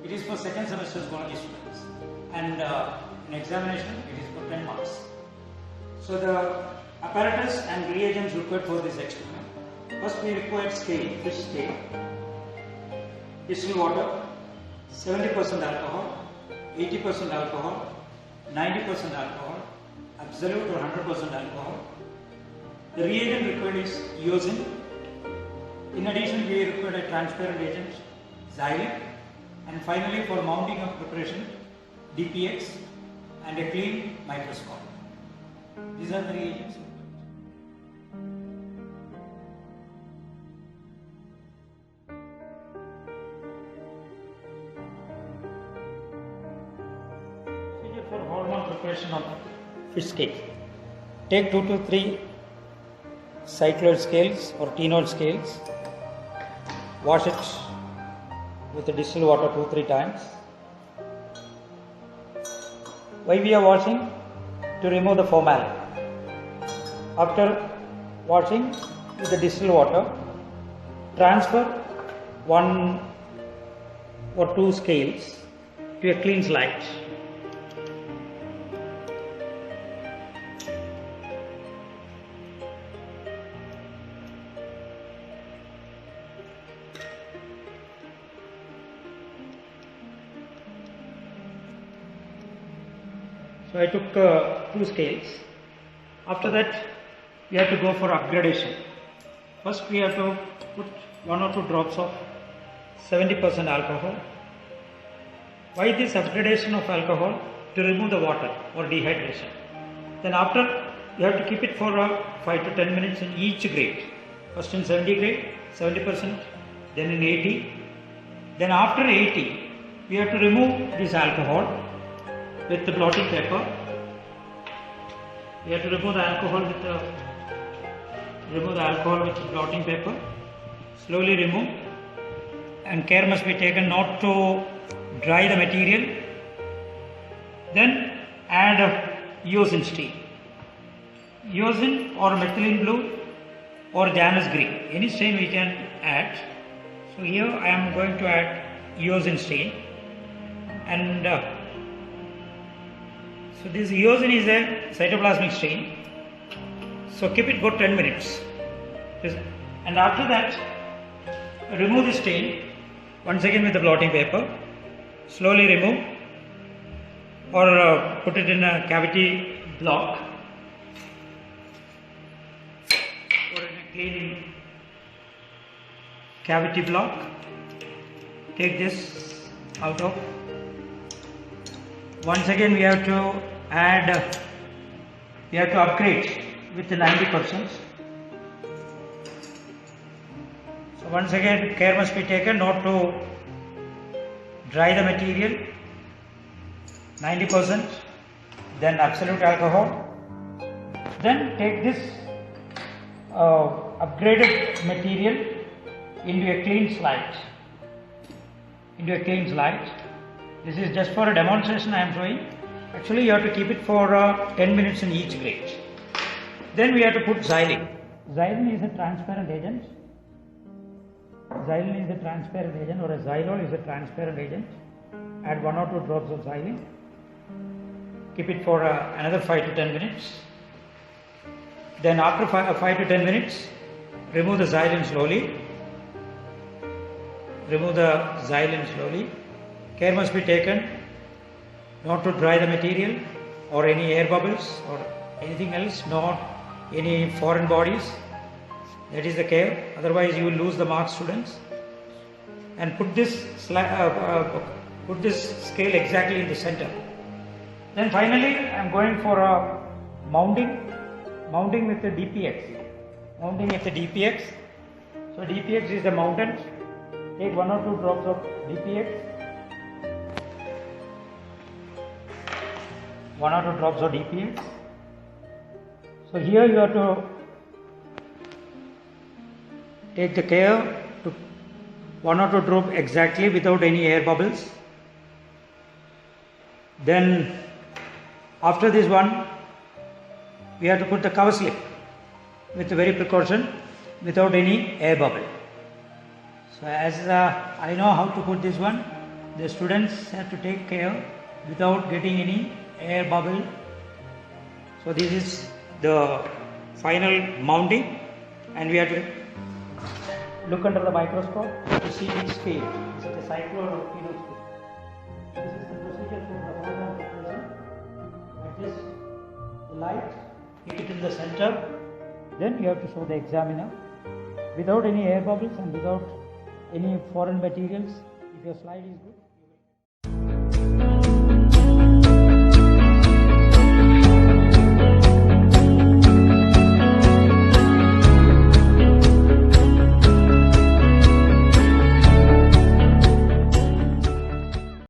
It is for second semester zoology students, and in examination it is for 10 marks. So the apparatus and reagents required for this experiment. First we required scale, fish scale, distilled water, 70% alcohol, 80% alcohol, 90% alcohol, absolute or 100% alcohol. The reagent required is eosin. In addition, we required a transparent agent, xylene, and finally for mounting of preparation, DPX and a clean microscope. These are the reagents. Procedure for hormone preparation of fish scale. Take 2 to 3 cycloid scales or tenoid scales. Wash it with the distilled water 2-3 times. Why we are washing? To remove the formalin. After washing with the distilled water, transfer 1 or 2 scales to a clean slide. So I took 2 scales. After that, we have to go for upgradation. First, we have to put 1 or 2 drops of 70% alcohol. Why this upgradation of alcohol? To remove the water or dehydration. Then after, you have to keep it for 5 to 10 minutes in each grade. First in 70 grade, 70%, then in 80. Then after 80, we have to remove this alcohol with the blotting paper. We have to remove the alcohol with the blotting paper. Slowly remove, and care must be taken not to dry the material. Then add eosin stain. Eosin or methylene blue or Janus green. Any stain we can add. So here I am going to add eosin stain, and so this eosin is a cytoplasmic stain. So keep it for 10 minutes. And after that, remove the stain once again with the blotting paper. Slowly remove, or put it in a cavity block or in a clean cavity block. Take this out of. Once again we have to add, we have to upgrade with the 90%. So once again care must be taken not to dry the material. 90%, then absolute alcohol. Then take this upgraded material into a clean slide. This is just for a demonstration I am showing. Actually you have to keep it for 10 minutes in each grade. Then we have to put xylene. Xylene is a transparent agent. Or a xylol is a transparent agent. Add 1 or 2 drops of xylene. Keep it for another 5 to 10 minutes. Then after 5 to 10 minutes, remove the xylene slowly. Care must be taken not to dry the material or any air bubbles or anything else, not any foreign bodies. That is the care. Otherwise, you will lose the marks, students. And put this scale exactly in the center. Then finally, I am going for a mounting with the DPX. So DPX is the mountant. Take 1 or 2 drops of DPX. So here you have to take the care to 1 or 2 drops exactly without any air bubbles. Then after this one, we have to put the cover slip with very precaution without any air bubble. So as I know how to put this one, the students have to take care without getting any air bubble. So this is the final mounting, and we have to look under the microscope to see which scale. Is it a cyclone or kilo scale? This is the procedure for the program preparation. Adjust the light, hit it in the center, then you have to show the examiner without any air bubbles and without any foreign materials. If your slide is good.